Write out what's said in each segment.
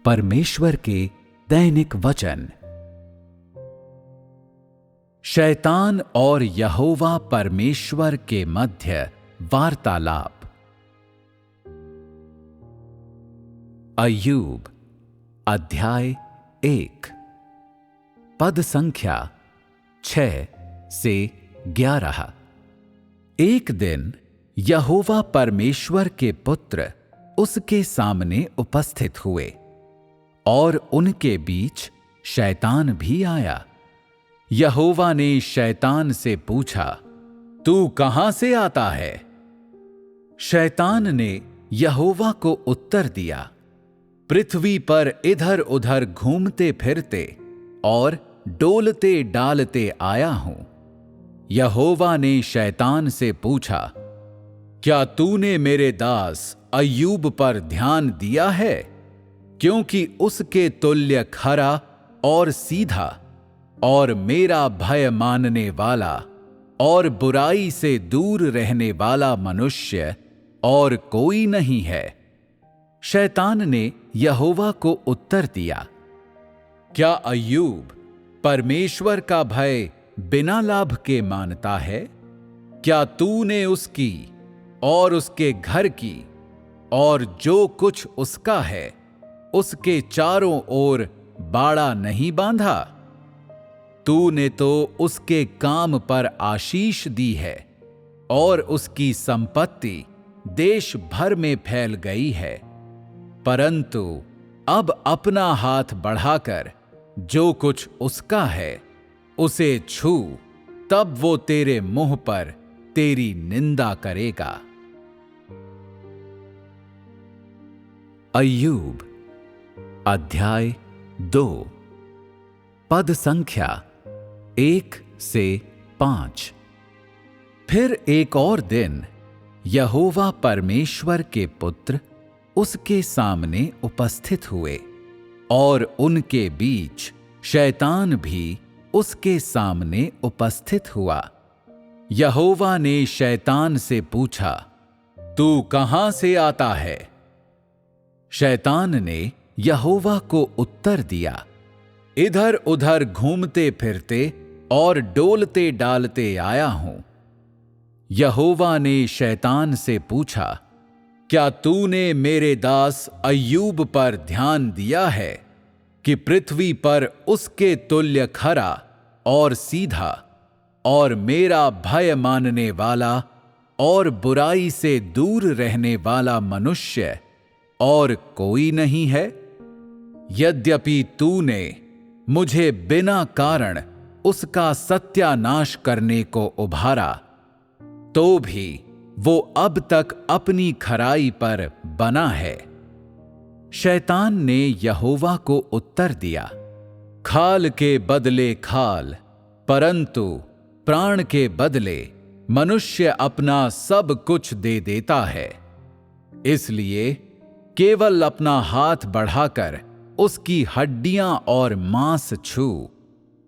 परमेश्वर के दैनिक वचन। शैतान और यहोवा परमेश्वर के मध्य वार्तालाप। अय्यूब अध्याय 1 पद संख्या 6 से 11। एक दिन यहोवा परमेश्वर के पुत्र उसके सामने उपस्थित हुए और उनके बीच शैतान भी आया। यहोवा ने शैतान से पूछा, तू कहां से आता है? शैतान ने यहोवा को उत्तर दिया, पृथ्वी पर इधर उधर घूमते फिरते और डोलते डालते आया हूं। यहोवा ने शैतान से पूछा, क्या तूने मेरे दास अय्यूब पर ध्यान दिया है? क्योंकि उसके तुल्य खरा और सीधा और मेरा भय मानने वाला और बुराई से दूर रहने वाला मनुष्य और कोई नहीं है। शैतान ने यहोवा को उत्तर दिया, क्या अय्यूब परमेश्वर का भय बिना लाभ के मानता है? क्या तूने उसकी और उसके घर की और जो कुछ उसका है उसके चारों ओर बाड़ा नहीं बांधा? तूने तो उसके काम पर आशीष दी है और उसकी संपत्ति देश भर में फैल गई है। परंतु अब अपना हाथ बढ़ाकर जो कुछ उसका है उसे छू, तब वो तेरे मुंह पर तेरी निंदा करेगा। अय्यूब अध्याय 2 पद संख्या 1 से 5। फिर एक और दिन यहोवा परमेश्वर के पुत्र उसके सामने उपस्थित हुए और उनके बीच शैतान भी उसके सामने उपस्थित हुआ। यहोवा ने शैतान से पूछा, तू कहां से आता है? शैतान ने यहोवा को उत्तर दिया, इधर उधर घूमते फिरते और डोलते डालते आया हूं। यहोवा ने शैतान से पूछा, क्या तूने मेरे दास अय्यूब पर ध्यान दिया है कि पृथ्वी पर उसके तुल्य खरा और सीधा और मेरा भय मानने वाला और बुराई से दूर रहने वाला मनुष्य और कोई नहीं है? यद्यपि तूने मुझे बिना कारण उसका सत्यानाश करने को उभारा, तो भी वो अब तक अपनी खराई पर बना है। शैतान ने यहोवा को उत्तर दिया, खाल के बदले खाल, परंतु प्राण के बदले मनुष्य अपना सब कुछ दे देता है। इसलिए केवल अपना हाथ बढ़ाकर उसकी हड्डियां और मांस छू,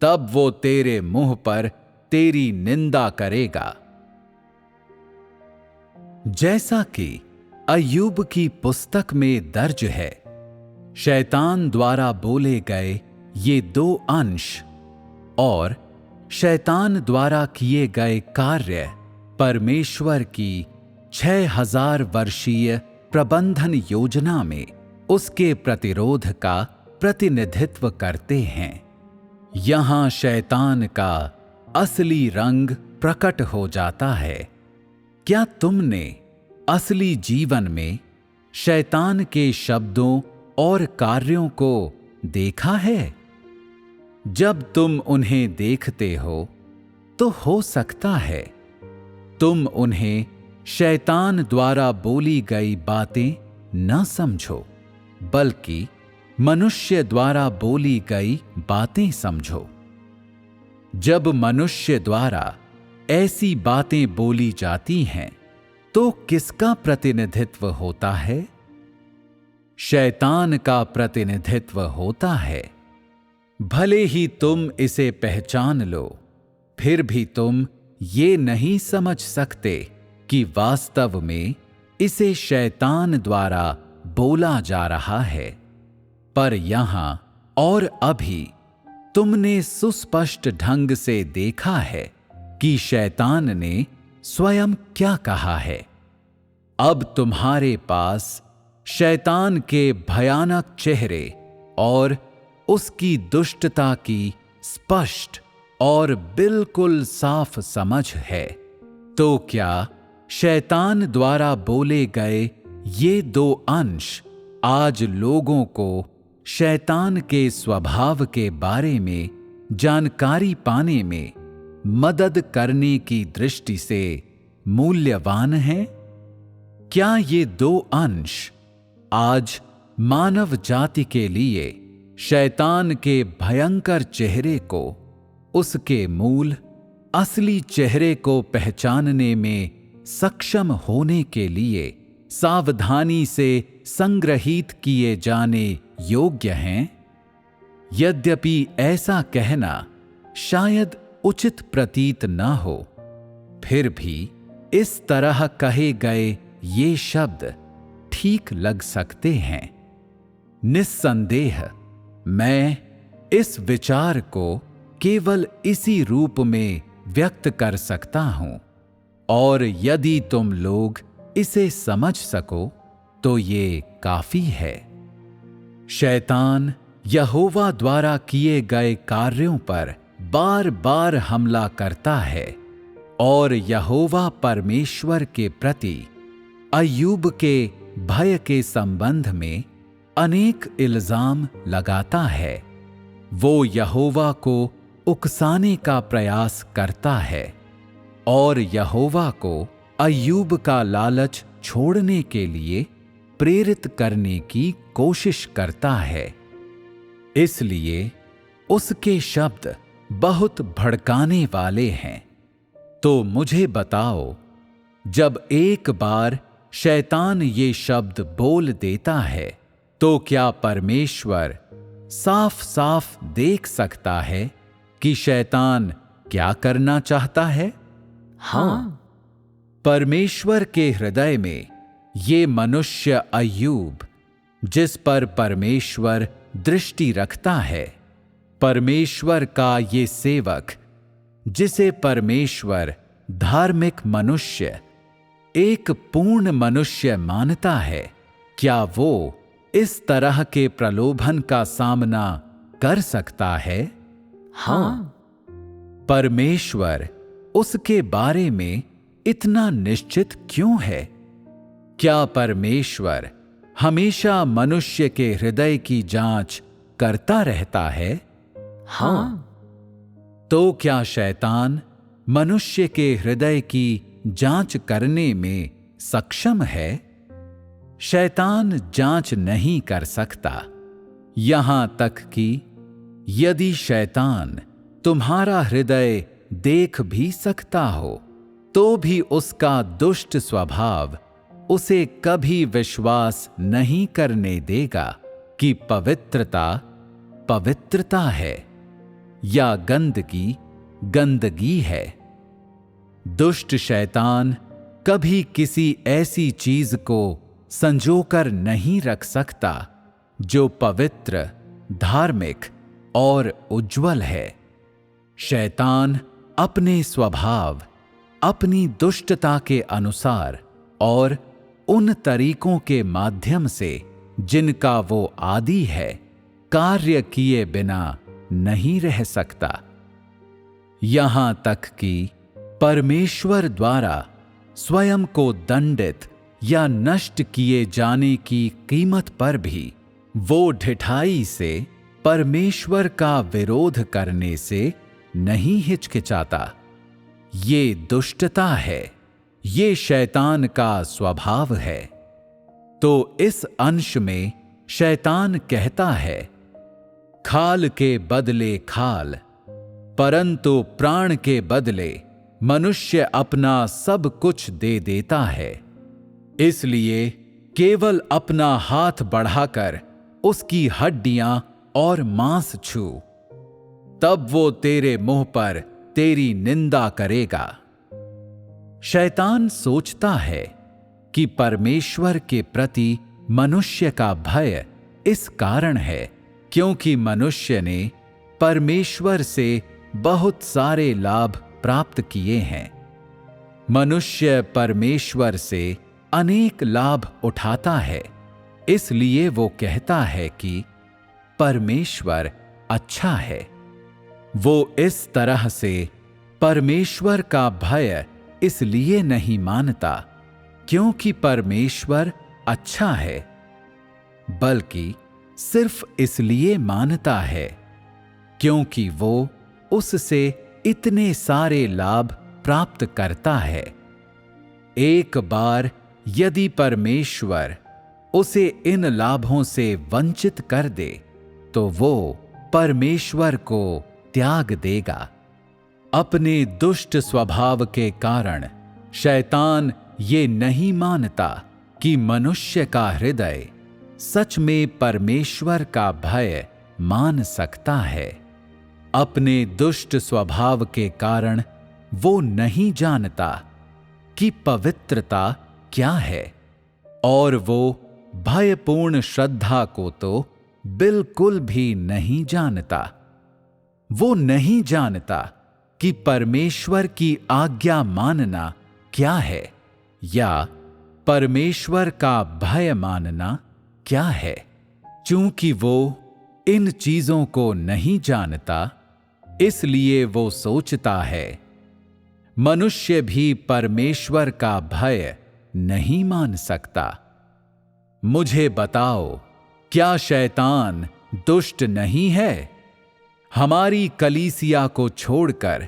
तब वो तेरे मुंह पर तेरी निंदा करेगा। जैसा कि अय्यूब की पुस्तक में दर्ज है, शैतान द्वारा बोले गए ये 2 अंश और शैतान द्वारा किए गए कार्य परमेश्वर की 6000 वर्षीय प्रबंधन योजना में उसके प्रतिरोध का प्रतिनिधित्व करते हैं। यहां शैतान का असली रंग प्रकट हो जाता है। क्या तुमने असली जीवन में शैतान के शब्दों और कार्यों को देखा है? जब तुम उन्हें देखते हो तो हो सकता है तुम उन्हें शैतान द्वारा बोली गई बातें न समझो, बल्कि मनुष्य द्वारा बोली गई बातें समझो। जब मनुष्य द्वारा ऐसी बातें बोली जाती हैं, तो किसका प्रतिनिधित्व होता है? शैतान का प्रतिनिधित्व होता है। भले ही तुम इसे पहचान लो, फिर भी तुम ये नहीं समझ सकते कि वास्तव में इसे शैतान द्वारा बोला जा रहा है। पर यहां और अभी तुमने सुस्पष्ट ढंग से देखा है कि शैतान ने स्वयं क्या कहा है। अब तुम्हारे पास शैतान के भयानक चेहरे और उसकी दुष्टता की स्पष्ट और बिल्कुल साफ समझ है। तो क्या शैतान द्वारा बोले गए ये दो अंश आज लोगों को शैतान के स्वभाव के बारे में जानकारी पाने में मदद करने की दृष्टि से मूल्यवान हैं? क्या ये दो अंश आज मानव जाति के लिए शैतान के भयंकर चेहरे को उसके मूल असली चेहरे को पहचानने में सक्षम होने के लिए सावधानी से संग्रहित किए जाने योग्य हैं? यद्यपि ऐसा कहना शायद उचित प्रतीत न हो, फिर भी इस तरह कहे गए ये शब्द ठीक लग सकते हैं। निस्संदेह मैं इस विचार को केवल इसी रूप में व्यक्त कर सकता हूं, और यदि तुम लोग इसे समझ सको तो ये काफी है। शैतान यहोवा द्वारा किए गए कार्यों पर बार बार हमला करता है और यहोवा परमेश्वर के प्रति अय्यूब के भय के संबंध में अनेक इल्जाम लगाता है। वो यहोवा को उकसाने का प्रयास करता है और यहोवा को अय्यूब का लालच छोड़ने के लिए प्रेरित करने की कोशिश करता है। इसलिए उसके शब्द बहुत भड़काने वाले हैं। तो मुझे बताओ, जब एक बार शैतान ये शब्द बोल देता है तो क्या परमेश्वर साफ साफ देख सकता है कि शैतान क्या करना चाहता है? हाँ। परमेश्वर के हृदय में ये मनुष्य अय्यूब, जिस पर परमेश्वर दृष्टि रखता है, परमेश्वर का ये सेवक, जिसे परमेश्वर धार्मिक मनुष्य, एक पूर्ण मनुष्य मानता है, क्या वो इस तरह के प्रलोभन का सामना कर सकता है? हाँ। परमेश्वर उसके बारे में इतना निश्चित क्यों है? क्या परमेश्वर हमेशा मनुष्य के हृदय की जांच करता रहता है? हाँ। तो क्या शैतान मनुष्य के हृदय की जांच करने में सक्षम है? शैतान जांच नहीं कर सकता। यहां तक कि यदि शैतान तुम्हारा हृदय देख भी सकता हो, तो भी उसका दुष्ट स्वभाव उसे कभी विश्वास नहीं करने देगा कि पवित्रता पवित्रता है या गंदगी गंदगी है। दुष्ट शैतान कभी किसी ऐसी चीज को संजोकर नहीं रख सकता जो पवित्र, धार्मिक और उज्जवल है। शैतान अपने स्वभाव, अपनी दुष्टता के अनुसार और उन तरीकों के माध्यम से जिनका वो आदी है, कार्य किए बिना नहीं रह सकता। यहां तक कि परमेश्वर द्वारा स्वयं को दंडित या नष्ट किए जाने की कीमत पर भी वो ढिठाई से परमेश्वर का विरोध करने से नहीं हिचकिचाता। ये दुष्टता है, ये शैतान का स्वभाव है। तो इस अंश में शैतान कहता है, खाल के बदले खाल, परंतु प्राण के बदले मनुष्य अपना सब कुछ दे देता है। इसलिए केवल अपना हाथ बढ़ाकर उसकी हड्डियां और मांस छू, तब वो तेरे मुंह पर तेरी निंदा करेगा। शैतान सोचता है कि परमेश्वर के प्रति मनुष्य का भय इस कारण है क्योंकि मनुष्य ने परमेश्वर से बहुत सारे लाभ प्राप्त किए हैं। मनुष्य परमेश्वर से अनेक लाभ उठाता है, इसलिए वो कहता है कि परमेश्वर अच्छा है। वो इस तरह से परमेश्वर का भय इसलिए नहीं मानता क्योंकि परमेश्वर अच्छा है, बल्कि सिर्फ इसलिए मानता है क्योंकि वो उससे इतने सारे लाभ प्राप्त करता है। एक बार यदि परमेश्वर उसे इन लाभों से वंचित कर दे तो वो परमेश्वर को त्याग देगा। अपने दुष्ट स्वभाव के कारण शैतान ये नहीं मानता कि मनुष्य का हृदय सच में परमेश्वर का भय मान सकता है। अपने दुष्ट स्वभाव के कारण वो नहीं जानता कि पवित्रता क्या है, और वो भयपूर्ण श्रद्धा को तो बिल्कुल भी नहीं जानता। वो नहीं जानता कि परमेश्वर की आज्ञा मानना क्या है या परमेश्वर का भय मानना क्या है। चूंकि वो इन चीजों को नहीं जानता, इसलिए वो सोचता है मनुष्य भी परमेश्वर का भय नहीं मान सकता। मुझे बताओ, क्या शैतान दुष्ट नहीं है? हमारी कलीसिया को छोड़कर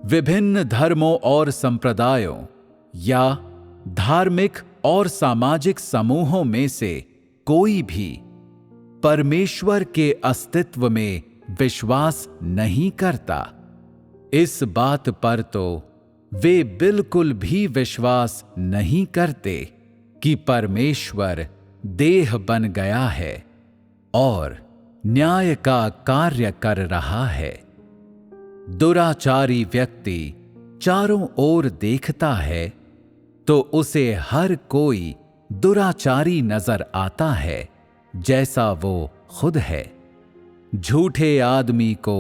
विभिन्न धर्मों और संप्रदायों या धार्मिक और सामाजिक समूहों में से कोई भी परमेश्वर के अस्तित्व में विश्वास नहीं करता। इस बात पर तो वे बिल्कुल भी विश्वास नहीं करते कि परमेश्वर देह बन गया है और न्याय का कार्य कर रहा है। दुराचारी व्यक्ति चारों ओर देखता है तो उसे हर कोई दुराचारी नजर आता है, जैसा वो खुद है। झूठे आदमी को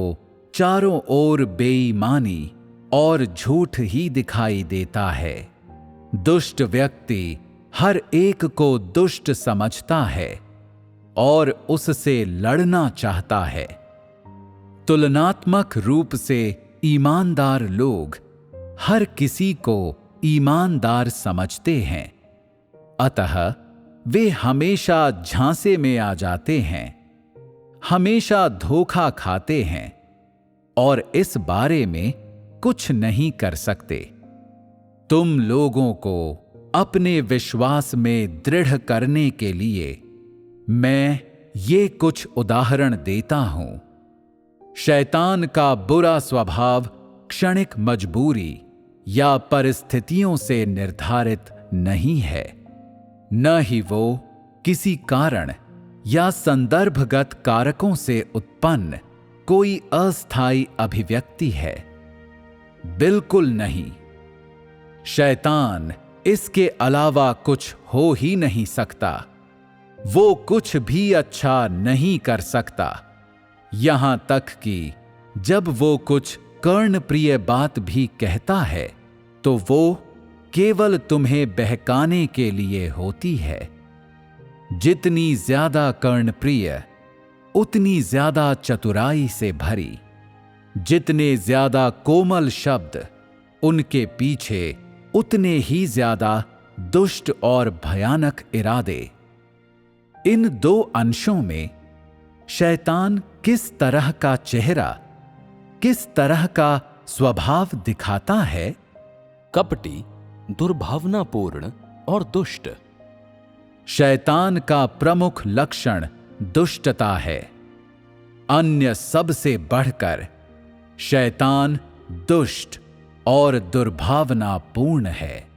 चारों ओर बेईमानी और झूठ ही दिखाई देता है। दुष्ट व्यक्ति हर एक को दुष्ट समझता है और उससे लड़ना चाहता है। तुलनात्मक रूप से ईमानदार लोग हर किसी को ईमानदार समझते हैं, अतः वे हमेशा झांसे में आ जाते हैं, हमेशा धोखा खाते हैं और इस बारे में कुछ नहीं कर सकते। तुम लोगों को अपने विश्वास में दृढ़ करने के लिए मैं ये कुछ उदाहरण देता हूं। शैतान का बुरा स्वभाव क्षणिक मजबूरी या परिस्थितियों से निर्धारित नहीं है, न ही वो किसी कारण या संदर्भगत कारकों से उत्पन्न कोई अस्थायी अभिव्यक्ति है। बिल्कुल नहीं। शैतान इसके अलावा कुछ हो ही नहीं सकता। वो कुछ भी अच्छा नहीं कर सकता। यहां तक कि जब वो कुछ कर्णप्रिय बात भी कहता है तो वो केवल तुम्हें बहकाने के लिए होती है। जितनी ज्यादा कर्णप्रिय, उतनी ज्यादा चतुराई से भरी। जितने ज्यादा कोमल शब्द, उनके पीछे उतने ही ज्यादा दुष्ट और भयानक इरादे। इन दो अंशों में शैतान किस तरह का चेहरा, किस तरह का स्वभाव दिखाता है? कपटी, दुर्भावनापूर्ण और दुष्ट। शैतान का प्रमुख लक्षण दुष्टता है। अन्य सबसे बढ़कर शैतान दुष्ट और दुर्भावनापूर्ण है।